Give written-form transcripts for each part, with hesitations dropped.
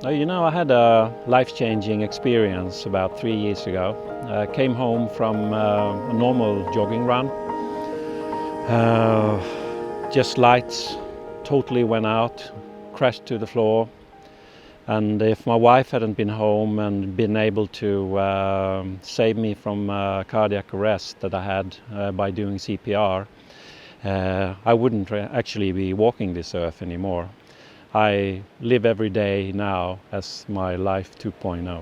I had a life-changing experience about 3 years ago. I came home from a normal jogging run. Just lights totally went out, crashed to the floor. And if my wife hadn't been home and been able to save me from cardiac arrest that I had by doing CPR, I wouldn't actually be walking this earth anymore. I live every day now as my life 2.0.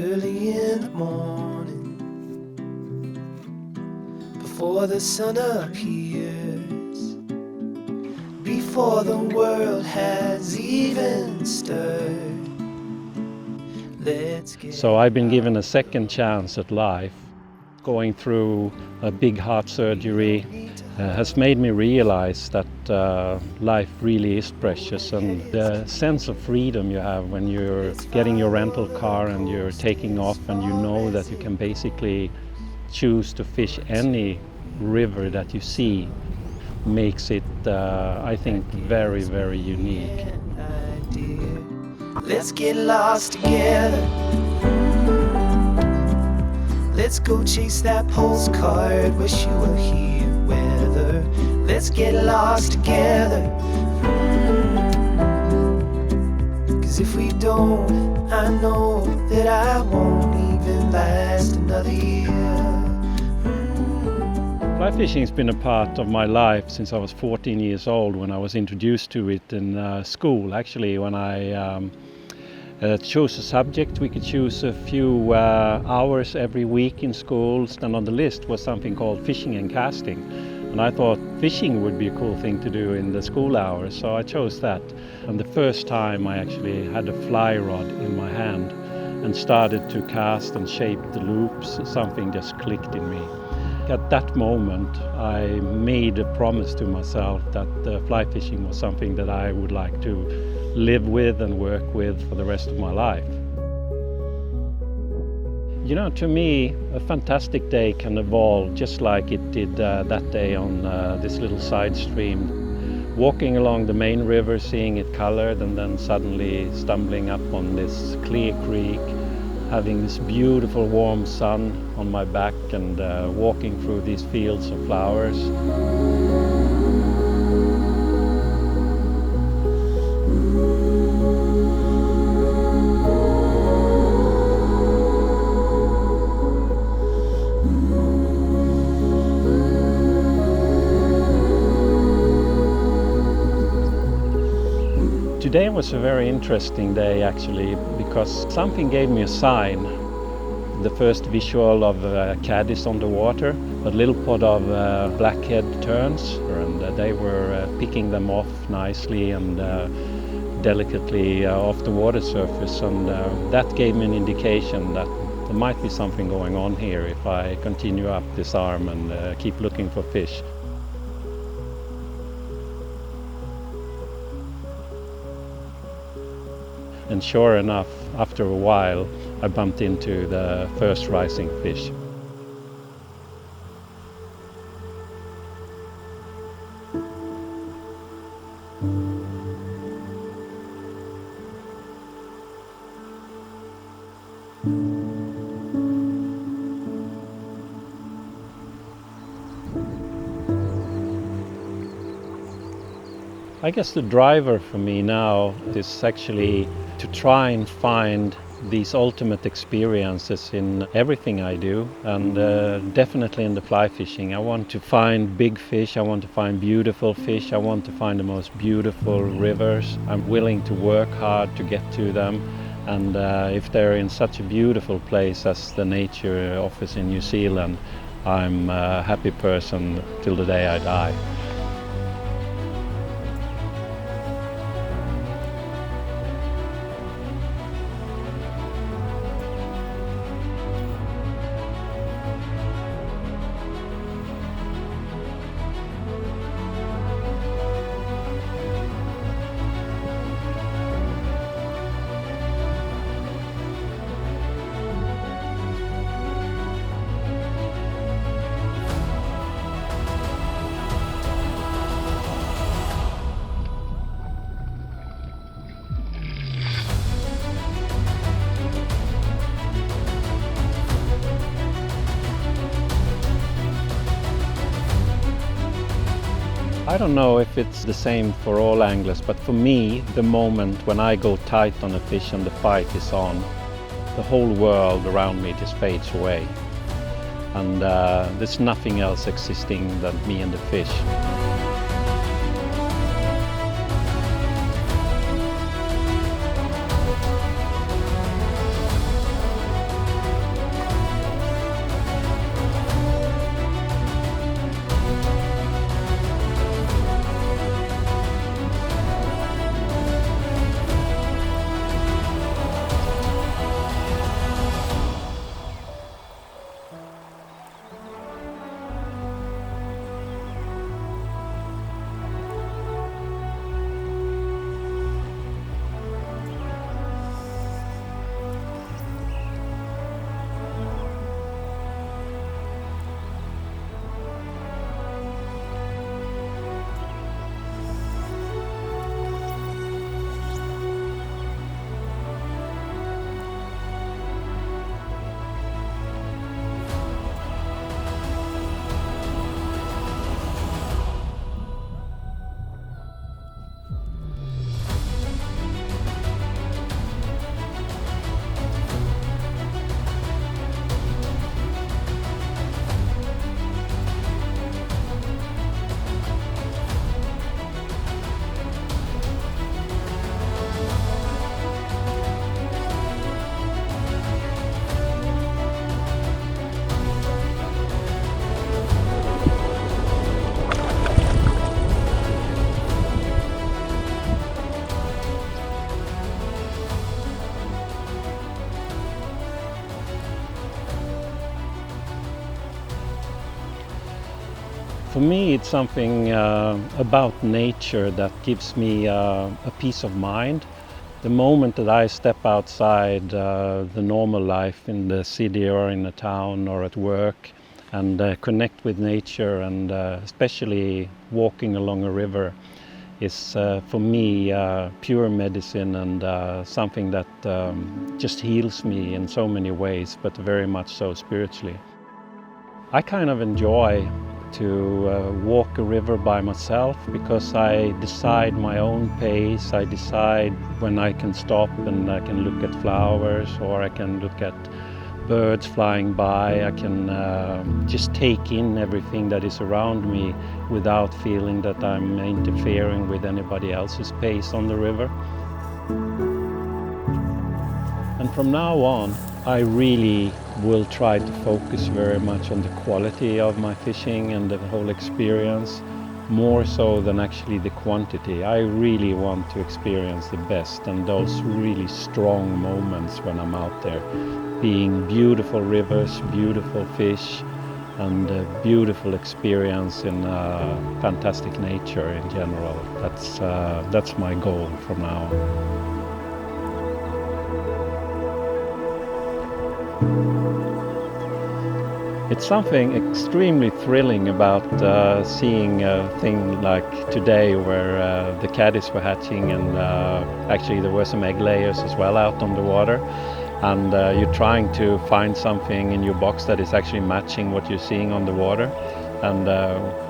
Early in the morning, before the sun appears, before the world has even stirred. So I've been given a second chance at life. Going through a big heart surgery has made me realize that life really is precious, and the sense of freedom you have when you're getting your rental car and you're taking off and you know that you can basically choose to fish any river that you see makes it, I think, very, very unique. Let's get lost together. Let's go chase that postcard, wish you were here, weather. Let's get lost together. 'Cause if we don't, I know that I won't even last another year. Fly fishing has been a part of my life since I was 14 years old, when I was introduced to it in school. Actually, when I chose a subject, we could choose a few hours every week in schools, and on the list was something called fishing and casting. And I thought fishing would be a cool thing to do in the school hours, so I chose that. And the first time I actually had a fly rod in my hand and started to cast and shape the loops, something just clicked in me. At that moment, I made a promise to myself that fly fishing was something that I would like to live with and work with for the rest of my life. To me, a fantastic day can evolve just like it did that day on this little side stream. Walking along the main river, seeing it colored, and then suddenly stumbling up on this clear creek, having this beautiful warm sun on my back, and walking through these fields of flowers. Today was a very interesting day actually, because something gave me a sign. The first visual of caddies on the water, a little pod of blackhead terns, and they were picking them off nicely and delicately off the water surface, and that gave me an indication that there might be something going on here if I continue up this arm and keep looking for fish. And sure enough, after a while, I bumped into the first rising fish. I guess the driver for me now is actually to try and find these ultimate experiences in everything I do, and definitely in the fly fishing. I want to find big fish, I want to find beautiful fish, I want to find the most beautiful rivers. I'm willing to work hard to get to them, and if they're in such a beautiful place as the nature offers in New Zealand, I'm a happy person till the day I die. don't know if it's the same for all anglers, but for me, the moment when I go tight on a fish and the fight is on, the whole world around me just fades away. And there's nothing else existing than me and the fish. For me, it's something about nature that gives me a peace of mind. The moment that I step outside the normal life in the city or in a town or at work and connect with nature, and especially walking along a river, is for me pure medicine and something that just heals me in so many ways, but very much so spiritually. I kind of enjoy to walk a river by myself because I decide my own pace. I decide when I can stop and I can look at flowers, or I can look at birds flying by. I can just take in everything that is around me without feeling that I'm interfering with anybody else's pace on the river. And from now on, I really will try to focus very much on the quality of my fishing and the whole experience, more so than actually the quantity. I really want to experience the best and those really strong moments when I'm out there, being beautiful rivers, beautiful fish, and a beautiful experience in fantastic nature in general. That's my goal from now on. It's something extremely thrilling about seeing a thing like today where the caddies were hatching, and actually there were some egg layers as well out on the water, and you're trying to find something in your box that is actually matching what you're seeing on the water. And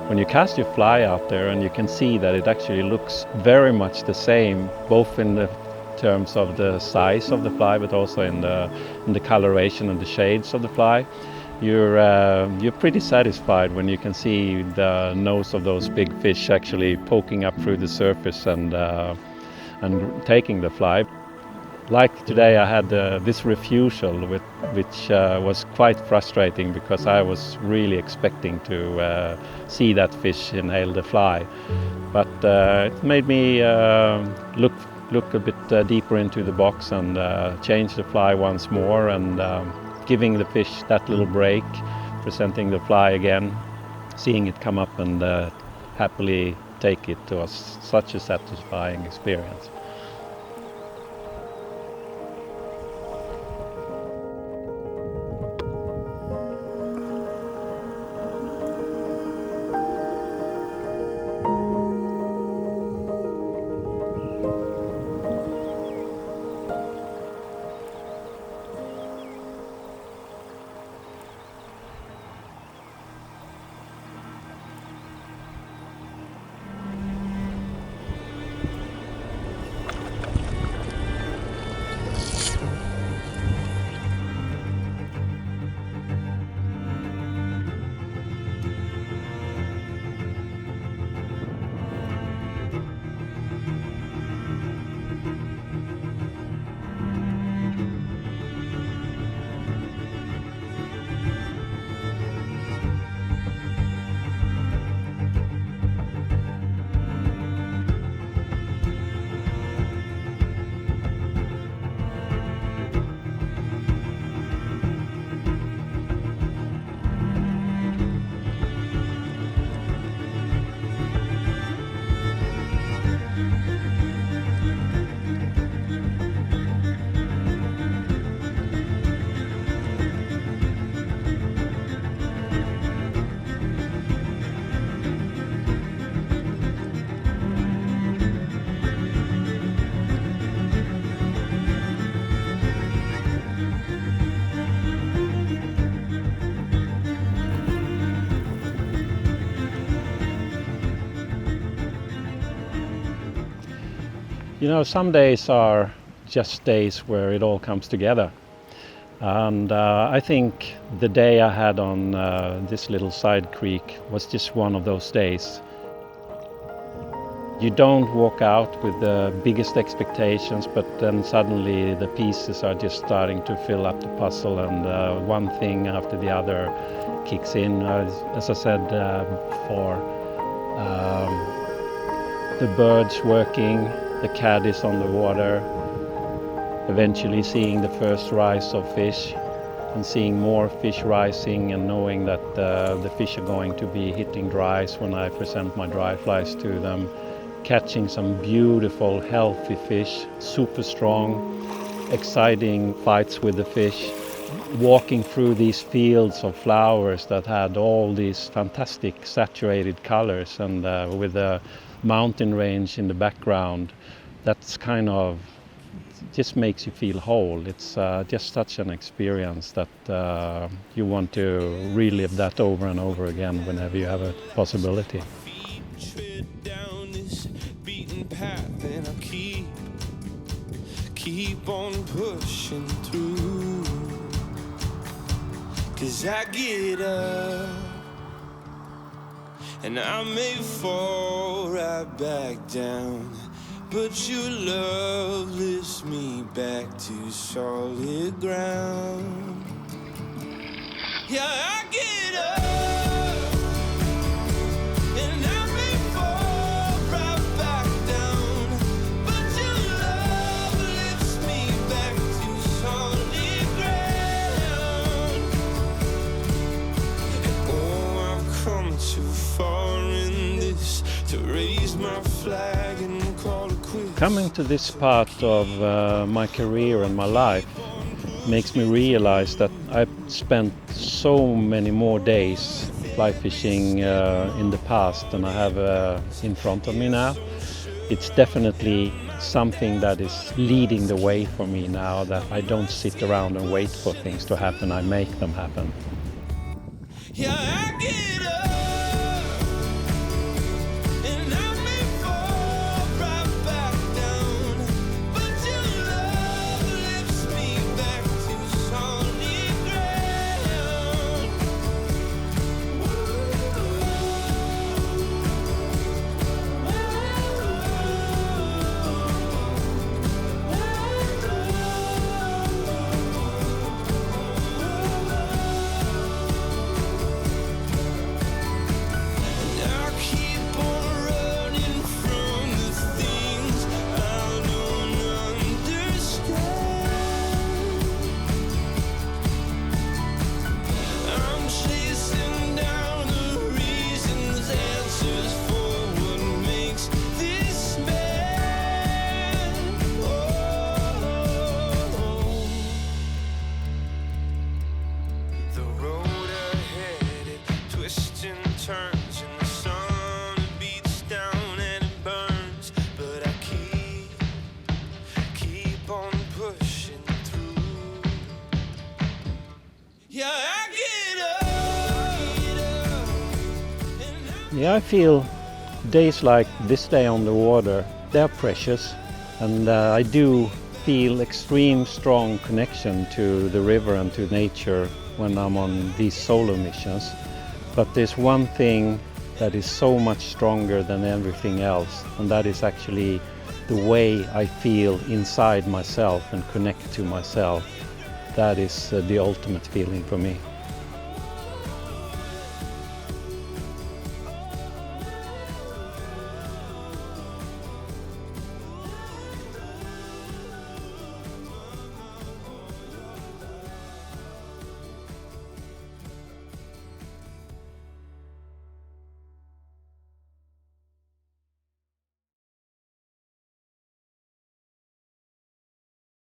when you cast your fly out there, and you can see that it actually looks very much the same, both in the terms of the size of the fly, but also in the coloration and the shades of the fly. You're pretty satisfied when you can see the nose of those big fish actually poking up through the surface and taking the fly. Like today, I had this refusal, which was quite frustrating because I was really expecting to see that fish inhale the fly. But it made me look a bit deeper into the box and change the fly once more, and giving the fish that little break, presenting the fly again, seeing it come up and happily take it was such a satisfying experience. You know, some days are just days where it all comes together. And I think the day I had on this little side creek was just one of those days. You don't walk out with the biggest expectations, but then suddenly the pieces are just starting to fill up the puzzle, and one thing after the other kicks in. As I said before, the birds working, the caddies on the water, eventually seeing the first rise of fish and seeing more fish rising, and knowing that the fish are going to be hitting dries when I present my dry flies to them. Catching some beautiful, healthy fish, super strong, exciting fights with the fish, walking through these fields of flowers that had all these fantastic saturated colors, and with the mountain range in the background. That's kind of just makes you feel whole. It's just such an experience that you want to relive that over and over again whenever you have a possibility. Path, and I'll keep on pushing through, 'cause I get up and I may fall right back down, but your love lifts me back to solid ground. Yeah, I get up and I may fall right back down, but your love lifts me back to solid ground. Oh, I've come too far in this to raise my flag and call it quits. Coming to this part of my career and my life makes me realize that I've spent so many more days fly fishing in the past than I have in front of me now. It's definitely something that is leading the way for me now, that I don't sit around and wait for things to happen, I make them happen. Yeah, I get up and I may fall right back down, but your love lifts me back to solid ground. I keep on running from the things I don't understand. I'm chasing down the reasons, answers for what makes this man. Oh, the road ahead, it twists and turns, and the sun beats down and it burns, but I keep on pushing through. Yeah, I get up. Yeah, I feel days like this day on the water, they're precious, and I do feel extreme strong connection to the river and to nature when I'm on these solo missions. But there's one thing that is so much stronger than everything else, and that is actually the way I feel inside myself and connect to myself. That is the ultimate feeling for me.